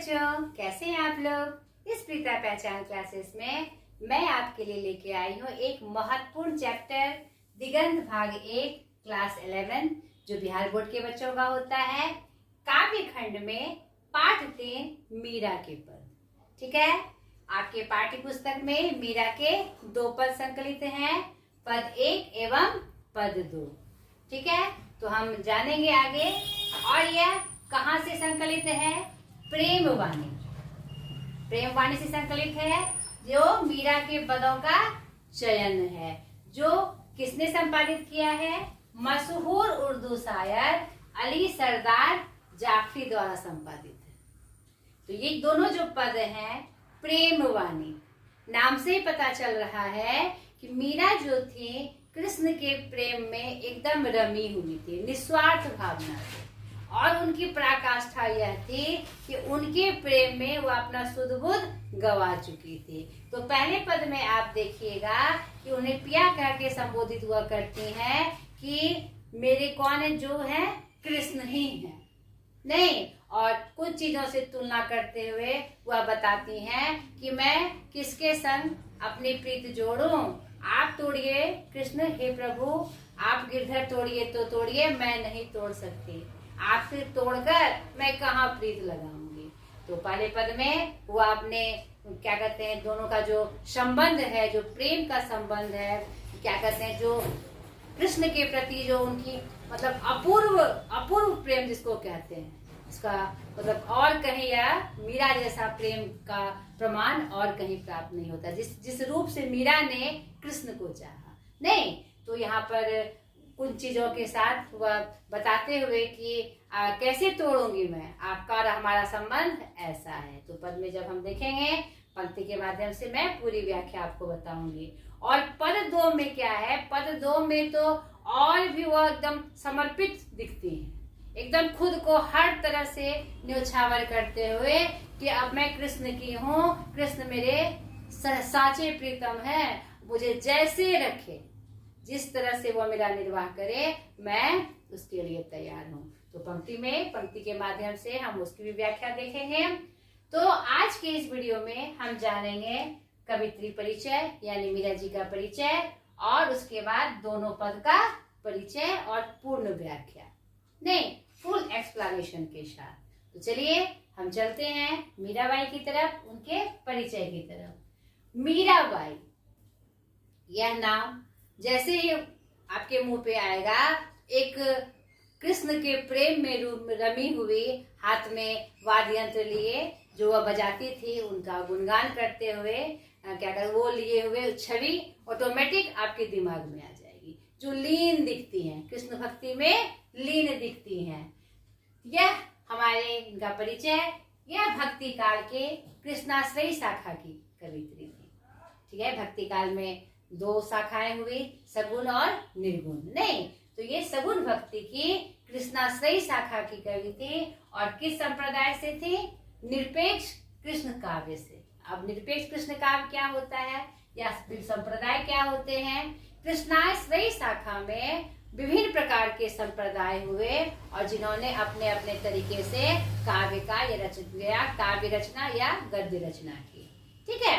बच्चों, कैसे हैं आप लोग। इस प्रीता पहचान क्लासेस में मैं आपके लिए लेके आई हूँ एक महत्वपूर्ण चैप्टर दिगंत भाग 1 क्लास 11 जो बिहार बोर्ड के बच्चों का होता है। काव्य खंड में पाठ 3 मीरा के पद। ठीक है, आपके पाठ्य पुस्तक में मीरा के 2 पद संकलित हैं, पद 1 एवं पद 2। ठीक है, तो हम जानेंगे आगे। और यह कहाँ से संकलित है? प्रेम वाणी। प्रेम वाणी से संकलित है, जो मीरा के पदों का चयन है, जो किसने संपादित किया है? मशहूर उर्दू शायर अली सरदार जाफरी द्वारा संपादित है। तो ये दोनों जो पद हैं प्रेम वाणी, नाम से ही पता चल रहा है कि मीरा जो थी कृष्ण के प्रेम में एकदम रमी हुई थी, निस्वार्थ भावना से। और उनकी पराकाष्ठा यह थी कि उनके प्रेम में वो अपना सुध बुध गवा चुकी थी। तो पहले पद में आप देखिएगा कि उन्हें पिया कह के संबोधित हुआ करती हैं कि मेरे कौन है? जो है कृष्ण ही है। नहीं, और कुछ चीजों से तुलना करते हुए वह बताती हैं कि मैं किसके संग अपनी प्रीत जोड़ूं? आप तोड़िए कृष्ण, हे प्रभु, आप गिरधर तोड़िए तो तोड़िए, मैं नहीं तोड़ सकती। आपसे तोड़कर मैं कहाँ प्रीत लगाऊंगी। तो पहले पद में वो आपने क्या कहते हैं, दोनों का जो संबंध है, जो प्रेम का संबंध है, क्या कहते हैं, जो कृष्ण के प्रति जो उनकी मतलब अपूर्व प्रेम जिसको कहते हैं, इसका मतलब और कहीं या मीरा जैसा प्रेम का प्रमाण और कहीं प्राप्त नहीं होता, जिस रूप से मीरा ने कृष्ण को चाहा। नहीं, तो यहाँ पर उन चीजों के साथ वह बताते हुए कि कैसे तोड़ूंगी मैं, आपका और हमारा संबंध ऐसा है। तो पद में जब हम देखेंगे पंक्ति के माध्यम से मैं पूरी व्याख्या आपको बताऊंगी। और पद 2 में क्या है? पद 2 में तो और भी वह एकदम समर्पित दिखती है, एकदम खुद को हर तरह से न्योछावर करते हुए कि अब मैं कृष्ण की हूँ, कृष्ण मेरे साचे प्रीतम है, मुझे जैसे रखे, जिस तरह से वो मेरा निर्वाह करे, मैं उसके लिए तैयार हूँ। तो पंक्ति के माध्यम से हम उसकी भी व्याख्या देखेंगे। तो आज के इस वीडियो में हम जानेंगे कवित्री परिचय यानी मीरा जी का परिचय, और उसके बाद दोनों पद का परिचय और पूर्ण व्याख्या, नहीं फुल एक्सप्लेनेशन के साथ। तो चलिए हम चलते हैं मीराबाई की तरफ, उनके परिचय की तरफ। मीराबाई, यह नाम जैसे ही आपके मुंह पे आएगा, एक कृष्ण के प्रेम में रमी हुई, हाथ में वाद्य यंत्र लिए जो वह बजाती थी, उनका गुणगान करते हुए क्या कर वो लिए हुए छवि ऑटोमेटिक आपके दिमाग में आ जाएगी, जो लीन दिखती हैं, कृष्ण भक्ति में लीन दिखती हैं। यह हमारे इनका परिचय, यह भक्ति काल के कृष्णाश्रयी शाखा की कवित्री थी। ठीक है, भक्ति काल में 2 शाखाएं हुई, सगुण और निर्गुण। नहीं, तो ये सगुण भक्ति की कृष्णाश्रयी शाखा की कवि थी। और किस संप्रदाय से थी? निरपेक्ष कृष्ण काव्य से। अब निरपेक्ष कृष्ण काव्य क्या होता है या संप्रदाय क्या होते हैं? कृष्णाश्रयी शाखा में विभिन्न प्रकार के संप्रदाय हुए और जिन्होंने अपने अपने तरीके से काव्य का काव्य रचना या गद्य रचना की। ठीक है,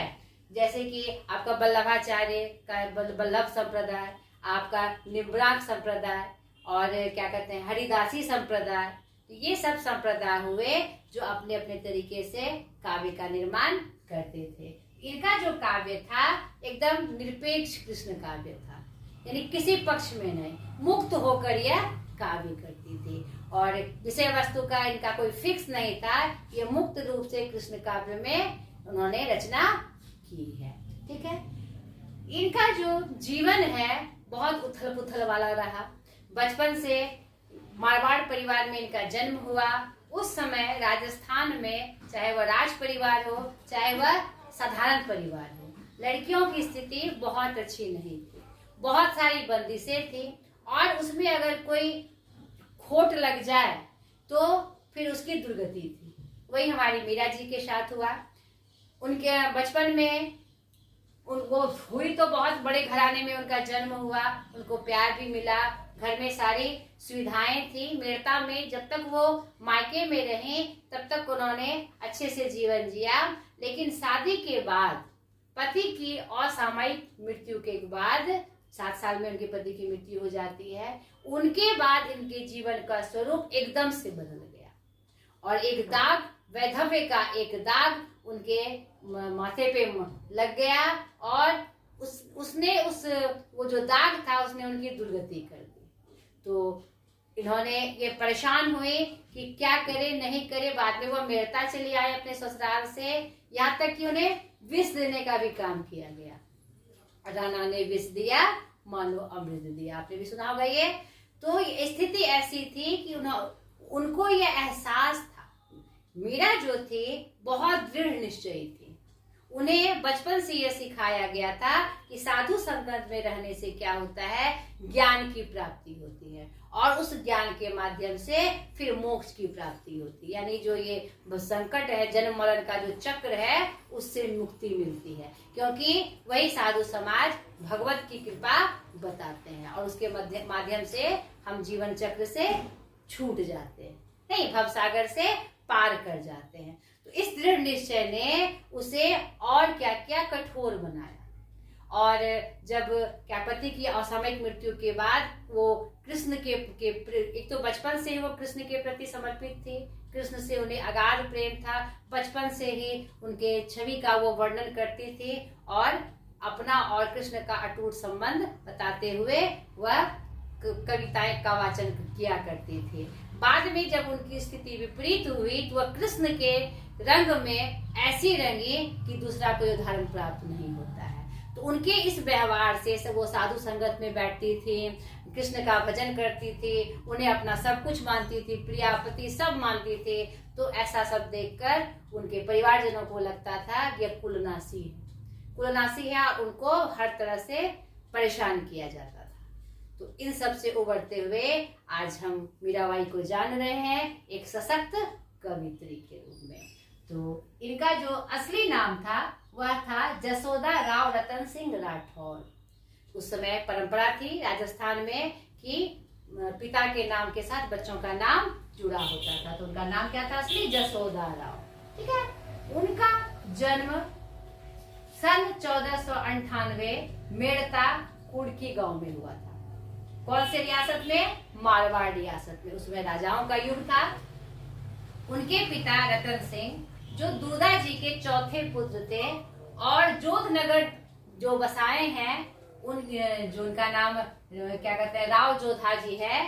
जैसे कि आपका वल्लभाचार्य का वल्लभ संप्रदाय, आपका निम्राक संप्रदाय, और क्या कहते हैं हरिदासी संप्रदाय। तो ये सब संप्रदाय हुए जो अपने अपने तरीके से काव्य का निर्माण करते थे। इनका जो काव्य था एकदम निरपेक्ष कृष्ण काव्य था, यानी किसी पक्ष में नहीं, मुक्त होकर यह काव्य करती थी। और विषय वस्तु का इनका कोई फिक्स नहीं था, ये मुक्त रूप से कृष्ण काव्य में उन्होंने रचना की है। ठीक है, इनका जो जीवन है बहुत उथल पुथल वाला रहा। बचपन से मारवाड़ परिवार में इनका जन्म हुआ। उस समय राजस्थान में चाहे वह राज परिवार हो चाहे वह साधारण परिवार हो, लड़कियों की स्थिति बहुत अच्छी नहीं थी, बहुत सारी बंदिशें थी, और उसमें अगर कोई खोट लग जाए तो फिर उसकी दुर्गति थी। वही हमारी मीरा जी के साथ हुआ। उनके बचपन में उनको हुई तो बहुत बड़े घराने में उनका जन्म हुआ, उनको प्यार भी मिला, घर में सारी सुविधाएं थी। मेड़ता में जब तक वो मायके में रहे तब तक उन्होंने अच्छे से जीवन जिया। लेकिन शादी के बाद पति की असामयिक मृत्यु के बाद 7 साल में उनके पति की मृत्यु हो जाती है। उनके बाद इनके जीवन का स्वरूप एकदम से बदल गया और एक दाग, वैधव्य का एक दाग उनके माथे पे लग गया और वो जो दाग था उसने उनकी दुर्गति कर दी। तो इन्होंने ये परेशान हुए कि क्या करे नहीं करे। बाद में वो मेरता चली आए अपने ससुराल से, यहाँ तक कि उन्हें विष देने का भी काम किया गया। राणा ने विष दिया, मानो अमृत दिया। आपने भी सुना होगा ये। तो स्थिति ऐसी थी कि उनको ये एहसास था। मीरा जो थी बहुत दृढ़ निश्चयी थी। उन्हें बचपन से यह सिखाया गया था कि साधु संगत में रहने से क्या होता है, ज्ञान की प्राप्ति होती है और उस ज्ञान के माध्यम से फिर मोक्ष की प्राप्ति होती है। यानी जो ये संकट है, जन्म मरण का जो चक्र है, उससे मुक्ति मिलती है, क्योंकि वही साधु समाज भगवत की कृपा बताते हैं और उसके माध्यम से हम जीवन चक्र से छूट जाते हैं, नहीं भवसागर से पार कर जाते हैं। तो इस दृढ़ निश्चय ने उसे और क्या क्या कठोर बनाया। और जब पति की असामयिक मृत्यु के बाद वो कृष्ण के एक तो बचपन से ही वो कृष्ण के प्रति समर्पित थी, कृष्ण से उन्हें अगाध प्रेम था। बचपन से ही उनके छवि का वो वर्णन करती थी और अपना और कृष्ण का अटूट संबंध बताते हुए वह कविताएं का वाचन किया करती थी। बाद में जब उनकी स्थिति विपरीत हुई तो वह कृष्ण के रंग में ऐसी रंगी कि दूसरा कोई उदाहरण प्राप्त नहीं होता है। तो उनके इस व्यवहार से वो साधु संगत में बैठती थी, कृष्ण का भजन करती थी, उन्हें अपना सब कुछ मानती थी, प्रियापति सब मानती थी। तो ऐसा सब देखकर उनके परिवारजनों को लगता था कि यह कुलनासी है, उनको हर तरह से परेशान किया जाता था। तो इन सब से उबरते हुए आज हम मीराबाई को जान रहे हैं एक सशक्त कवित्री के रूप में। तो इनका जो असली नाम था वह था जसोदा राव रतन सिंह राठौर। उस समय परंपरा थी राजस्थान में कि पिता के नाम के साथ बच्चों का नाम जुड़ा होता था। तो उनका नाम क्या था असली? जसोदा राव। ठीक है। उनका जन्म सन 1498 मेड़ता कुड़की गांव में हुआ था। कौन से रियासत में? मारवाड़ रियासत में। उसमें राजाओं का युग था। उनके पिता रतन सिंह जो दूधा जी के चौथे पुत्र थे और जोधनगर जो बसाए हैं जो उनका नाम क्या कहते हैं राव जोधा जी है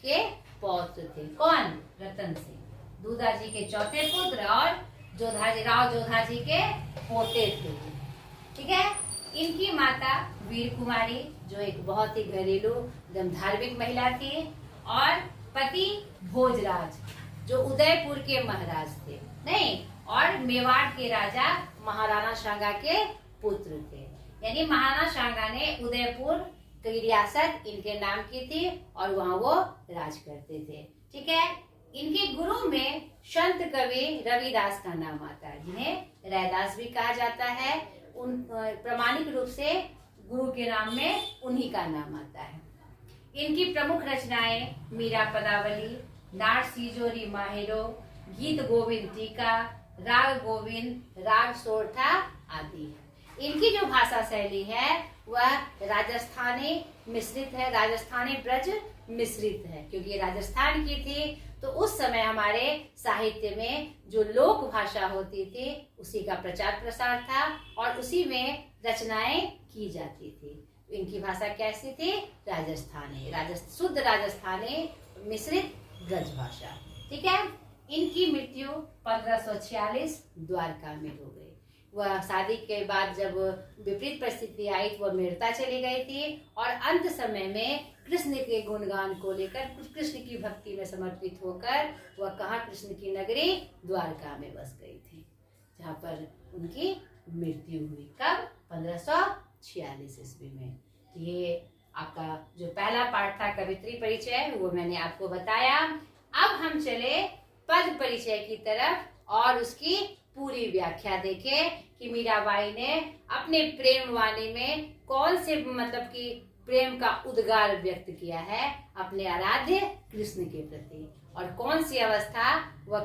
के पौत्र थे। कौन? रतन सिंह दूधा जी के चौथे पुत्र और राव जोधा जी के पोते थे। ठीक है। इनकी माता वीर कुमारी जो एक बहुत ही घरेलू एकदम धार्मिक महिला थी और पति भोजराज जो उदयपुर के महाराज थे, नहीं, और मेवाड़ के राजा महाराणा सांगा के पुत्र थे। यानी महाराणा सांगा ने उदयपुर की रियासत इनके नाम की थी और वहां वो राज करते थे। ठीक है। इनके गुरु में संत कवि रविदास का नाम आता है, जिन्हें रैदास भी कहा जाता है। उन प्रामाणिक रूप से गुरु के नाम में उन्हीं का नाम आता है। इनकी प्रमुख रचनाएं मीरा पदावली, नाट सीजोरी माहेरो, गीत गोविंद टीका, राग गोविंद, राग सोरठा आदि है। इनकी जो भाषा शैली है वह राजस्थानी मिश्रित है, राजस्थानी ब्रज मिश्रित है, क्योंकि ये राजस्थान की थी। तो उस समय हमारे साहित्य में जो लोक भाषा होती थी उसी का प्रचार प्रसार था और उसी में रचनाएं की जाती थी। इनकी भाषा कैसी थी? राजस्थानी, शुद्ध राजस्थानी मिश्रित ब्रज भाषा। ठीक है। इनकी मृत्यु 1546 द्वारका में हो गई। वह शादी के बाद जब विपरीत परिस्थिति आई तो वह मेड़ता चली गई थी और अंत समय में कृष्ण के गुणगान को लेकर कृष्ण की भक्ति में समर्पित होकर वह कहाँ कृष्ण की नगरी द्वारका में बस गई थी, जहाँ पर उनकी मृत्यु हुई। कब? 1546 ईस्वी में। तो ये आपका जो पहला पाठ था कवित्री परिचय वो मैंने आपको बताया। अब हम चले पद परिचय की तरफ और उसकी पूरी व्याख्या देखें कि मीराबाई ने अपने प्रेम वाणी में कौन से मतलब कि प्रेम का उद्गार व्यक्त किया है अपने आराध्य कृष्ण के प्रति और कौन सी अवस्था वह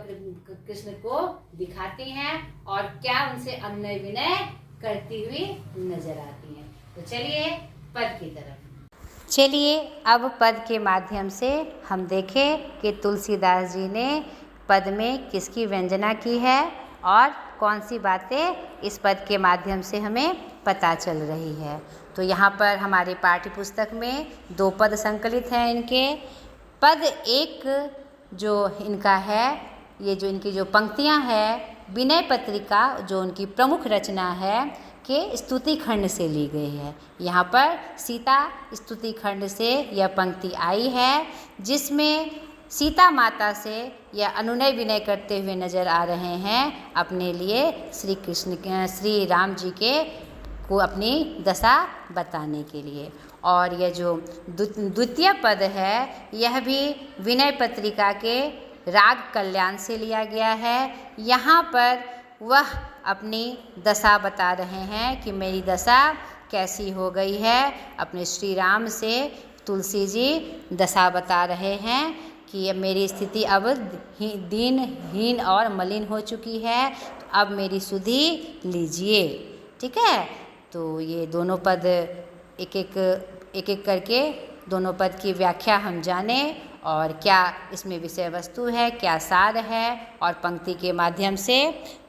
कृष्ण को दिखाती हैं और क्या उनसे अनुनय विनय करती हुई नजर आती हैं। तो चलिए पद की तरफ। चलिए अब पद के माध्यम से हम देखें कि तुलसीदास जी ने पद में किसकी व्यंजना की है और कौन सी बातें इस पद के माध्यम से हमें पता चल रही है। तो यहाँ पर हमारे पाठ्य पुस्तक में 2 पद संकलित हैं इनके। पद 1 जो इनका है, ये जो इनकी जो पंक्तियाँ हैं विनय पत्रिका जो उनकी प्रमुख रचना है के स्तुति खंड से ली गई है। यहाँ पर सीता स्तुति खंड से यह पंक्ति आई है जिसमें सीता माता से यह अनुनय विनय करते हुए नजर आ रहे हैं अपने लिए श्री राम जी के को अपनी दशा बताने के लिए। और यह जो द्वितीय पद है यह भी विनय पत्रिका के राग कल्याण से लिया गया है। यहाँ पर वह अपनी दशा बता रहे हैं कि मेरी दशा कैसी हो गई है। अपने श्री राम से तुलसी जी दशा बता रहे हैं कि मेरी स्थिति अब दीनहीन और मलिन हो चुकी है, तो अब मेरी सुधि लीजिए। ठीक है, तो ये दोनों पद एक एक करके दोनों पद की व्याख्या हम जाने और क्या इसमें विषय वस्तु है, क्या सार है और पंक्ति के माध्यम से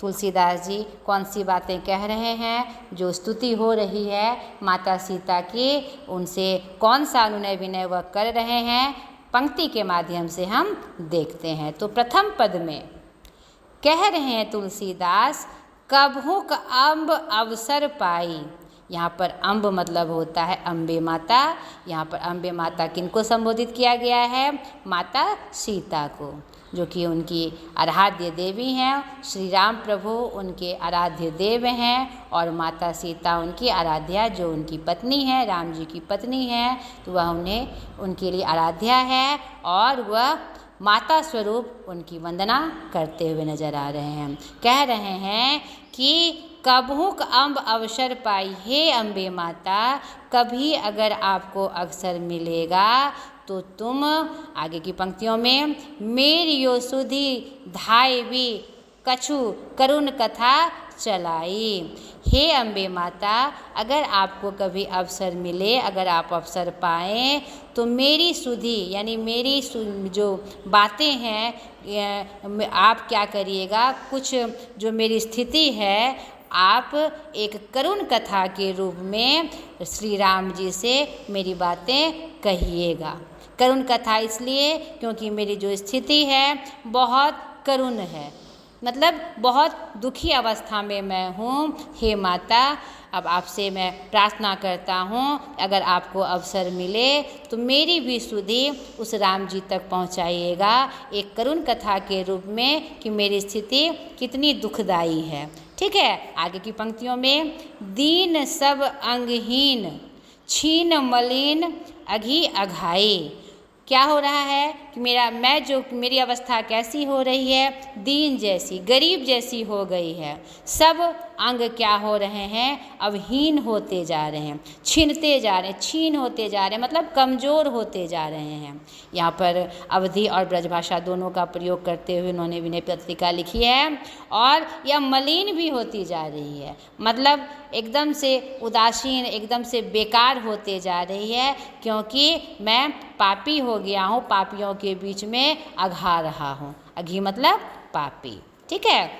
तुलसीदास जी कौन सी बातें कह रहे हैं। जो स्तुति हो रही है माता सीता की, उनसे कौन सा अनुनय विनय वह कर रहे हैं, पंक्ति के माध्यम से हम देखते हैं। तो प्रथम पद में कह रहे हैं तुलसीदास, कभुक अम्ब अवसर पाई। यहाँ पर अम्ब मतलब होता है अम्बे माता। यहाँ पर अम्बे माता किनको संबोधित किया गया है? माता सीता को, जो कि उनकी आराध्य देवी हैं। श्री राम प्रभु उनके आराध्य देव हैं और माता सीता उनकी आराध्या, जो उनकी पत्नी है, राम जी की पत्नी है, तो वह उनके लिए आराध्या है और वह माता स्वरूप उनकी वंदना करते हुए नजर आ रहे हैं। कह रहे हैं कि कभुक अम्ब अवसर पाई, हे अम्बे माता, कभी अगर आपको अवसर मिलेगा तो तुम, आगे की पंक्तियों में, मेरी यो सुधि धायवी कछु करुण कथा चलाई। हे अम्बे माता, अगर आपको कभी अवसर मिले, अगर आप अवसर पाएँ तो मेरी सुधि यानी मेरी जो बातें हैं आप क्या करिएगा, कुछ जो मेरी स्थिति है आप एक करुण कथा के रूप में श्री राम जी से मेरी बातें कहिएगा। करुण कथा इसलिए क्योंकि मेरी जो स्थिति है बहुत करुण है, मतलब बहुत दुखी अवस्था में मैं हूँ। हे माता, अब आपसे मैं प्रार्थना करता हूँ अगर आपको अवसर मिले तो मेरी भी सुधि उस राम जी तक पहुँचाइएगा एक करुण कथा के रूप में कि मेरी स्थिति कितनी दुखदाई है। ठीक है, आगे की पंक्तियों में, दीन सब अंगहीन छीन मलिन अघी अघाई। क्या हो रहा है कि मेरी अवस्था कैसी हो रही है? दीन जैसी, गरीब जैसी हो गई है। सब अंग क्या हो रहे हैं? अब हीन होते जा रहे हैं, छीनते जा रहे हैं, छीन होते जा रहे हैं, मतलब कमज़ोर होते जा रहे हैं। यहाँ पर अवधी और ब्रजभाषा दोनों का प्रयोग करते हुए उन्होंने विनय पत्रिका लिखी है। और यह मलिन भी होती जा रही है, मतलब एकदम से उदासीन, एकदम से बेकार होते जा रही है, क्योंकि मैं पापी हो गया हूँ, पापियों के बीच में अघा रहा हूँ। अघी मतलब पापी। ठीक है,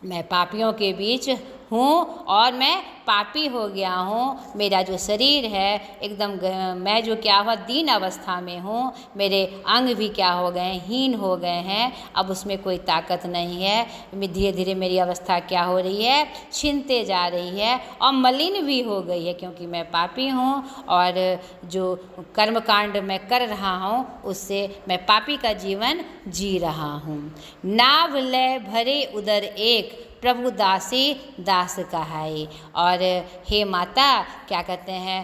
मैं पापियों के बीच हूँ और मैं पापी हो गया हूँ। मेरा जो शरीर है एकदम मैं जो क्या हुआ दीन अवस्था में हूँ, मेरे अंग भी क्या हो गए, हीन हो गए हैं। अब उसमें कोई ताकत नहीं है। धीरे धीरे मेरी अवस्था क्या हो रही है, छीनते जा रही है और मलिन भी हो गई है, क्योंकि मैं पापी हूँ और जो कर्मकांड मैं कर रहा हूँ उससे मैं पापी का जीवन जी रहा हूँ। नाव लय भरे उदर एक प्रभु दासी दास कहाई। और हे माता क्या कहते हैं,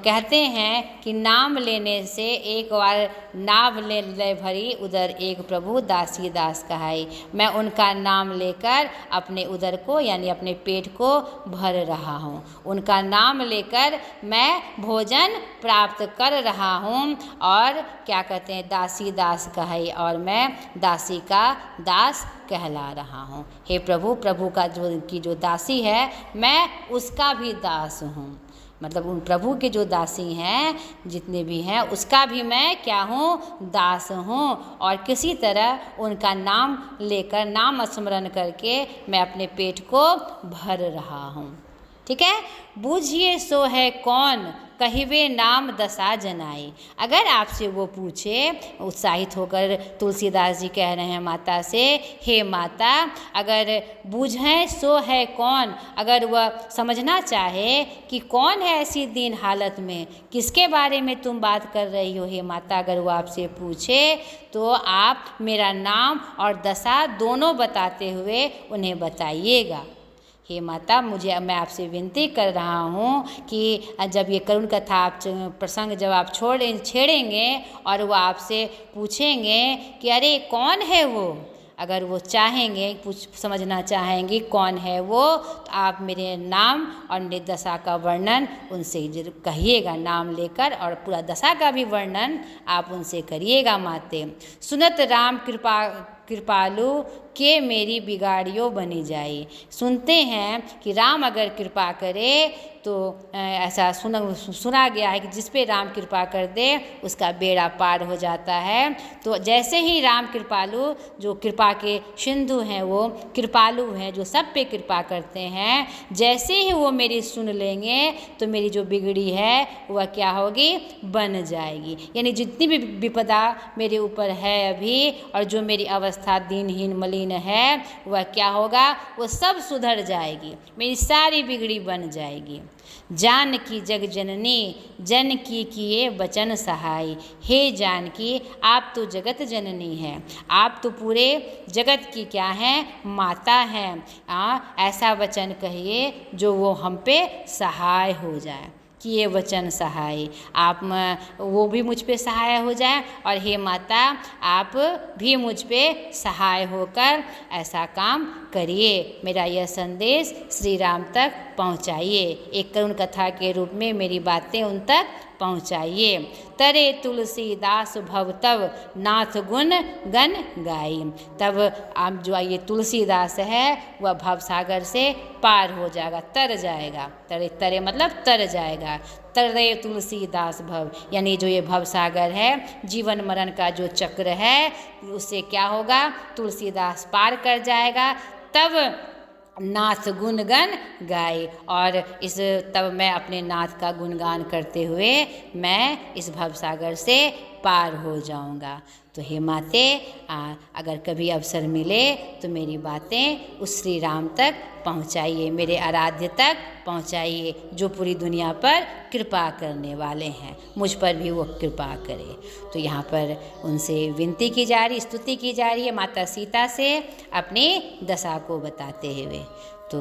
कहते हैं कि नाम लेने से एक बार नाव ले भरी उधर एक प्रभु दासी दास कहाई। मैं उनका नाम लेकर अपने उदर को यानी अपने पेट को भर रहा हूँ, उनका नाम लेकर मैं भोजन प्राप्त कर रहा हूँ। और क्या कहते हैं, दासी दास कहाई, और मैं दासी का दास कहला रहा हूँ। हे प्रभु, प्रभु का जो दासी है मैं उसका भी दास हूँ। मतलब उन प्रभु के जो दासी हैं जितने भी हैं उसका भी मैं क्या हूँ, दास हूँ। और किसी तरह उनका नाम लेकर, नाम स्मरण करके मैं अपने पेट को भर रहा हूँ। ठीक है, बूझिए सो है कौन कहिबे नाम दशा जनाई। अगर आपसे वो पूछे, उत्साहित होकर तुलसीदास जी कह रहे हैं माता से, हे माता अगर बूझें सो है कौन, अगर वह समझना चाहे कि कौन है ऐसी दीन हालत में, किसके बारे में तुम बात कर रही हो हे माता, अगर वो आपसे पूछे तो आप मेरा नाम और दशा दोनों बताते हुए उन्हें बताइएगा। हे माता, मैं आपसे विनती कर रहा हूँ कि जब ये करुण कथा आप प्रसंग जब आप छेड़ेंगे और वो आपसे पूछेंगे कि अरे कौन है वो, अगर वो चाहेंगे समझना चाहेंगे कौन है वो, तो आप मेरे नाम और मेरी दशा का वर्णन उनसे जरूर कहिएगा, नाम लेकर, और पूरा दशा का भी वर्णन आप उनसे करिएगा। माते सुनत राम कृपालु के मेरी बिगाड़ियो बनी जाई। सुनते हैं कि राम अगर कृपा करे तो ऐसा सुना गया है कि जिस पे राम कृपा कर दे उसका बेड़ा पार हो जाता है। तो जैसे ही राम कृपालु, जो कृपा के सिंधु हैं, वो कृपालु हैं, जो सब पे कृपा करते हैं, जैसे ही वो मेरी सुन लेंगे तो मेरी जो बिगड़ी है वह क्या होगी, बन जाएगी। यानी जितनी भी विपदा मेरे ऊपर है अभी और जो मेरी अवस्था दीनहीन मलिन है वह क्या होगा, वो सब सुधर जाएगी, मेरी सारी बिगड़ी बन जाएगी। जानकी जग जननी जन की किए वचन सहाय। हे जानकी, आप तो जगत जननी हैं, आप तो पूरे जगत की क्या हैं, माता हैं। ऐसा वचन कहिए जो वो हम पे सहाय हो जाए, कि ये वचन सहाय, आप वो भी मुझ पे सहाय हो जाए, और हे माता आप भी मुझ पे सहाय होकर ऐसा काम करिए, मेरा यह संदेश श्री राम तक पहुँचाइए, एक करुण कथा के रूप में मेरी बातें उन तक पहुँचाइए। तरे तुलसीदास भव तब नाथ गुण गन गाई। तब आप जो ये तुलसीदास है वह भव सागर से पार हो जाएगा, तर जाएगा। तरे मतलब तर जाएगा। तरे तुलसीदास भव, यानी जो ये भव सागर है, जीवन मरण का जो चक्र है, उससे क्या होगा, तुलसीदास पार कर जाएगा। तब नाथ गुणगान गाए, और तब मैं अपने नाथ का गुणगान करते हुए मैं इस भवसागर से पार हो जाऊंगा। तो हे माते, अगर कभी अवसर मिले तो मेरी बातें उस श्री राम तक पहुंचाइए, मेरे आराध्य तक पहुंचाइए, जो पूरी दुनिया पर कृपा करने वाले हैं, मुझ पर भी वो कृपा करे। तो यहाँ पर उनसे विनती की जा रही, स्तुति की जा रही है माता सीता से अपनी दशा को बताते हुए। तो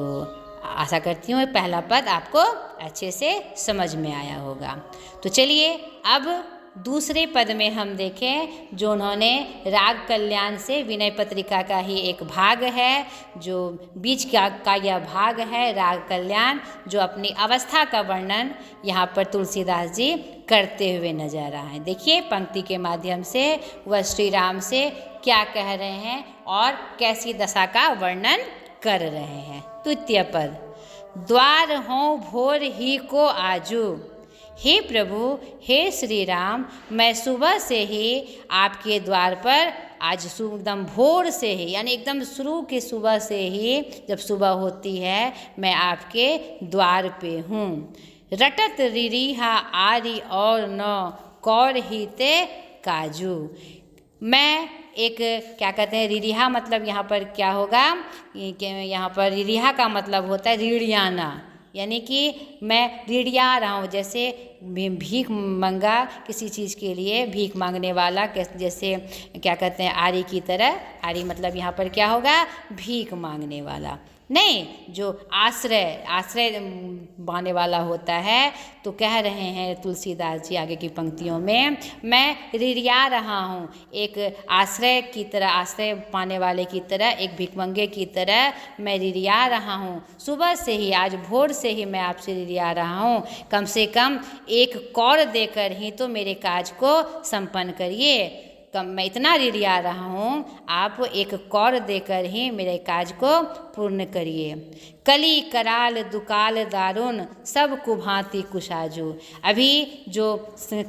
आशा करती हूँ पहला पद आपको अच्छे से समझ में आया होगा। तो चलिए अब दूसरे पद में हम देखें, जो उन्होंने राग कल्याण से, विनय पत्रिका का ही एक भाग है, जो बीच का यह भाग है राग कल्याण, जो अपनी अवस्था का वर्णन यहाँ पर तुलसीदास जी करते हुए नजर आए। देखिए पंक्ति के माध्यम से वह श्री राम से क्या कह रहे हैं और कैसी दशा का वर्णन कर रहे हैं। तृतीय पद, द्वार हों भोर ही को आजू। हे प्रभु, हे श्री राम, मैं सुबह से ही आपके द्वार पर, आज एकदम भोर से ही, यानी एकदम शुरू की सुबह से ही, जब सुबह होती है, मैं आपके द्वार पे हूँ। रटत रिरिहा आरी और न कौर ही ते काजू। मैं एक क्या कहते हैं, रिरिहा मतलब यहाँ पर क्या होगा, यहाँ पर रिरिहा का मतलब होता है रीढ़ियाना, यानी कि मैं रीढ़िया रहा हूँ, जैसे भीख मंगा, किसी चीज़ के लिए भीख मांगने वाला, जैसे क्या कहते हैं आरी की तरह। आरी मतलब यहाँ पर क्या होगा, भीख मांगने वाला नहीं, जो आश्रय पाने वाला होता है। तो कह रहे हैं तुलसीदास जी आगे की पंक्तियों में, मैं रिरिया रहा हूँ एक आश्रय की तरह, आश्रय पाने वाले की तरह, एक भिखमंगे की तरह मैं रिरिया रहा हूँ। सुबह से ही, आज भोर से ही मैं आपसे रिरिया रहा हूँ, कम से कम एक कौर देकर ही तो मेरे काज को संपन्न करिए। मैं इतना रिरिया रहा हूँ, आप एक कौर देकर ही मेरे काज को पूर्ण करिए। कली कराल दुकाल दारुण सब कुभांति कुशाजू। अभी जो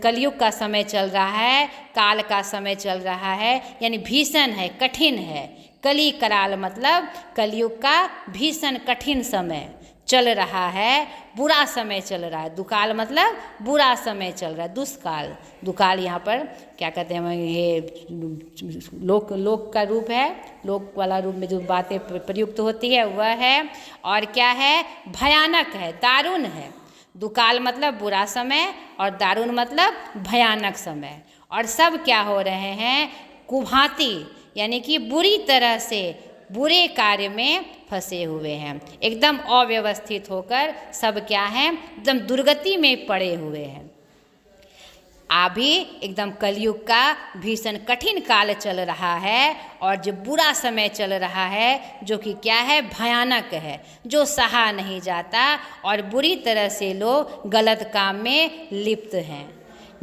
कलयुग का समय चल रहा है, काल का समय चल रहा है, यानी भीषण है, कठिन है। कली कराल मतलब कलयुग का भीषण कठिन समय चल रहा है, बुरा समय चल रहा है। दुकाल मतलब बुरा समय चल रहा है, दुष्काल। दुकाल यहाँ पर क्या कहते हैं, ये लोक का रूप है, लोक वाला रूप में जो बातें प्रयुक्त होती है वह है। और क्या है, भयानक है, दारुण है। दुकाल मतलब बुरा समय और दारुण मतलब भयानक समय। और सब क्या हो रहे हैं, कुभांति यानी कि बुरी तरह से बुरे कार्य में फंसे हुए हैं, एकदम अव्यवस्थित होकर सब क्या हैं, एकदम दुर्गति में पड़े हुए हैं। अभी एकदम कलयुग का भीषण कठिन काल चल रहा है और जो बुरा समय चल रहा है, जो कि क्या है, भयानक है, जो सहा नहीं जाता और बुरी तरह से लोग गलत काम में लिप्त हैं।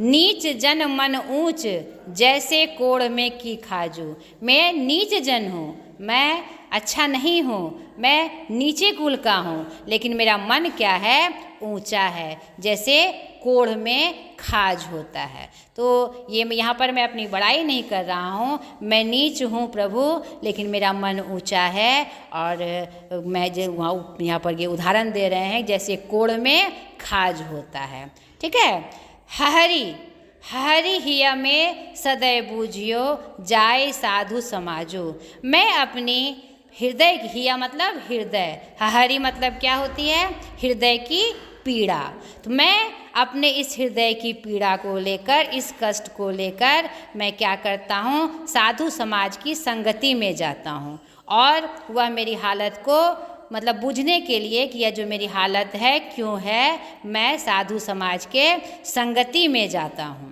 नीच जन मन ऊंच जैसे कोड़ में की खाजू। मैं नीच जन हूँ, मैं अच्छा नहीं हूँ, मैं नीचे कुल का हूँ, लेकिन मेरा मन क्या है, ऊंचा है, जैसे कोढ़ में खाज होता है। तो ये यहाँ पर मैं अपनी बड़ाई नहीं कर रहा हूँ, मैं नीच हूँ प्रभु, लेकिन मेरा मन ऊंचा है। और मैं जो यहाँ पर ये उदाहरण दे रहे हैं, जैसे कोढ़ में खाज होता है। ठीक है। हरि हिया में सदैव बूझियो जाय साधु समाजो। मैं अपनी हृदय, हिया मतलब हृदय, हरि मतलब क्या होती है, हृदय की पीड़ा। तो मैं अपने इस हृदय की पीड़ा को लेकर, इस कष्ट को लेकर मैं क्या करता हूँ, साधु समाज की संगति में जाता हूँ। और वह मेरी हालत को मतलब बूझने के लिए कि यह जो मेरी हालत है क्यों है, मैं साधु समाज के संगति में जाता हूँ।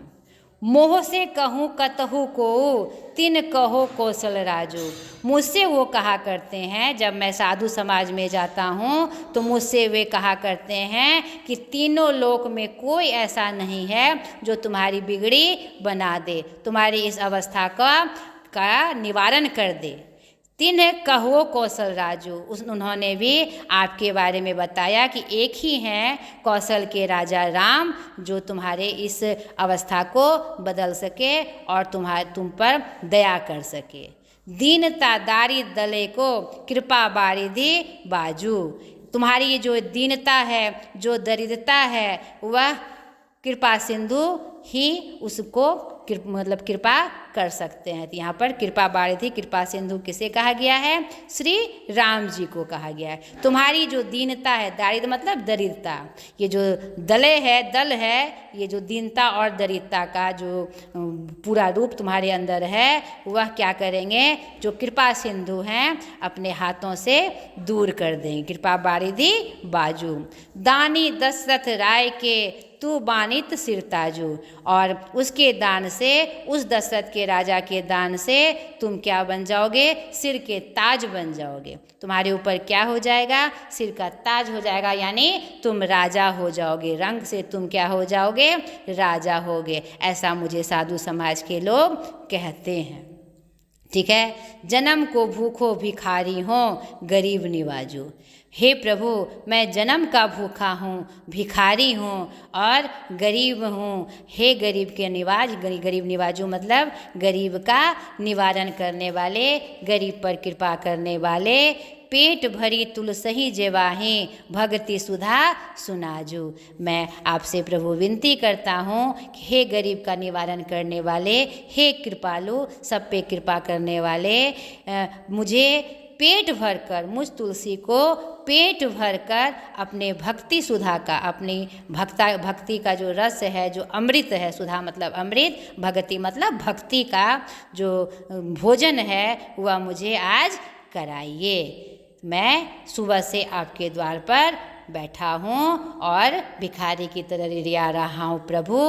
मोह से कहूँ कतहु को तिन कहो कौशल राजू। मुझसे वो कहा करते हैं, जब मैं साधु समाज में जाता हूँ तो मुझसे वे कहा करते हैं कि तीनों लोक में कोई ऐसा नहीं है जो तुम्हारी बिगड़ी बना दे, तुम्हारी इस अवस्था का निवारण कर दे। तिन कहो कौशल राजू। उन्होंने भी आपके बारे में बताया कि एक ही हैं कौशल के राजा राम, जो तुम्हारे इस अवस्था को बदल सके और तुम पर दया कर सके। दीनता दारी दले को कृपा बारिधि बाजू। तुम्हारी ये जो दीनता है, जो दरिद्रता है, वह कृपा सिंधु ही उसको मतलब कृपा कर सकते हैं। तो यहाँ पर कृपा बारिधि, कृपा सिंधु किसे कहा गया है, श्री राम जी को कहा गया है। तुम्हारी जो दीनता है, दारिद्र मतलब दरिद्रता, ये जो दल है, ये जो दीनता और दरिद्रता का जो पूरा रूप तुम्हारे अंदर है, वह क्या करेंगे, जो कृपा सिंधु हैं अपने हाथों से दूर कर देंगे। कृपा बारिधि बाजू। दानी दशरथ राय के तू बानित सिरताजू। और उसके दान से, उस दशरथ के राजा के दान से तुम क्या बन जाओगे, सिर के ताज बन जाओगे। तुम्हारे ऊपर क्या हो जाएगा, सिर का ताज हो जाएगा, यानी तुम राजा हो जाओगे। रंग से तुम क्या हो जाओगे, राजा होगे। ऐसा मुझे साधु समाज के लोग कहते हैं। ठीक है। जन्म को भूखो भिखारी हो गरीब निवाजू। हे प्रभु, मैं जन्म का भूखा हूँ, भिखारी हूँ और गरीब हूँ। हे गरीब के निवाज, गरीब निवाजू मतलब गरीब का निवारण करने वाले, गरीब पर कृपा करने वाले। पेट भरी तुलसही जेवाही भक्ति सुधा सुनाजू। मैं आपसे प्रभु विनती करता हूँ कि हे गरीब का निवारण करने वाले, हे कृपालु, सब पे कृपा करने वाले, मुझे पेट भरकर, मुझ तुलसी को पेट भरकर अपने भक्ति सुधा का, अपनी भक्ति का जो रस है, जो अमृत है, सुधा मतलब अमृत, भक्ति मतलब भक्ति का जो भोजन है वह मुझे आज कराइए। मैं सुबह से आपके द्वार पर बैठा हूँ और भिखारी की तरह रिरिया रहा हूँ। प्रभु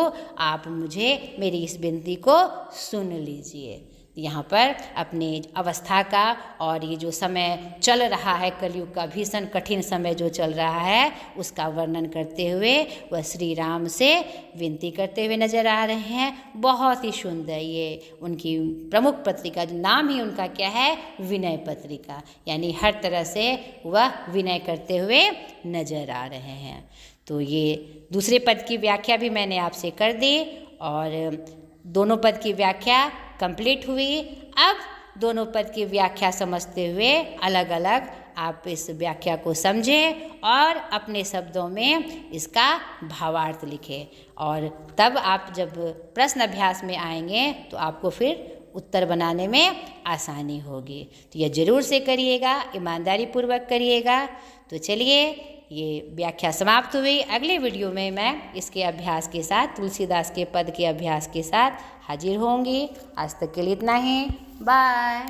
आप मुझे मेरी इस विनती को सुन लीजिए। यहाँ पर अपनी अवस्था का और ये जो समय चल रहा है, कलयुग का भीषण कठिन समय जो चल रहा है, उसका वर्णन करते हुए वह श्री राम से विनती करते हुए नजर आ रहे हैं। बहुत ही सुंदर ये उनकी प्रमुख पत्रिका, जो नाम ही उनका क्या है, विनय पत्रिका, यानी हर तरह से वह विनय करते हुए नजर आ रहे हैं। तो ये दूसरे पद की व्याख्या भी मैंने आपसे कर दी और दोनों पद की व्याख्या कंप्लीट हुई। अब दोनों पद की व्याख्या समझते हुए अलग अलग आप इस व्याख्या को समझें और अपने शब्दों में इसका भावार्थ लिखें, और तब आप जब प्रश्न अभ्यास में आएंगे तो आपको फिर उत्तर बनाने में आसानी होगी। तो यह जरूर से करिएगा, ईमानदारी पूर्वक करिएगा। तो चलिए, ये व्याख्या समाप्त हुई। अगले वीडियो में मैं इसके अभ्यास के साथ, तुलसीदास के पद के अभ्यास के साथ हाजिर होंगी। आज तक के लिए इतना ही। बाय।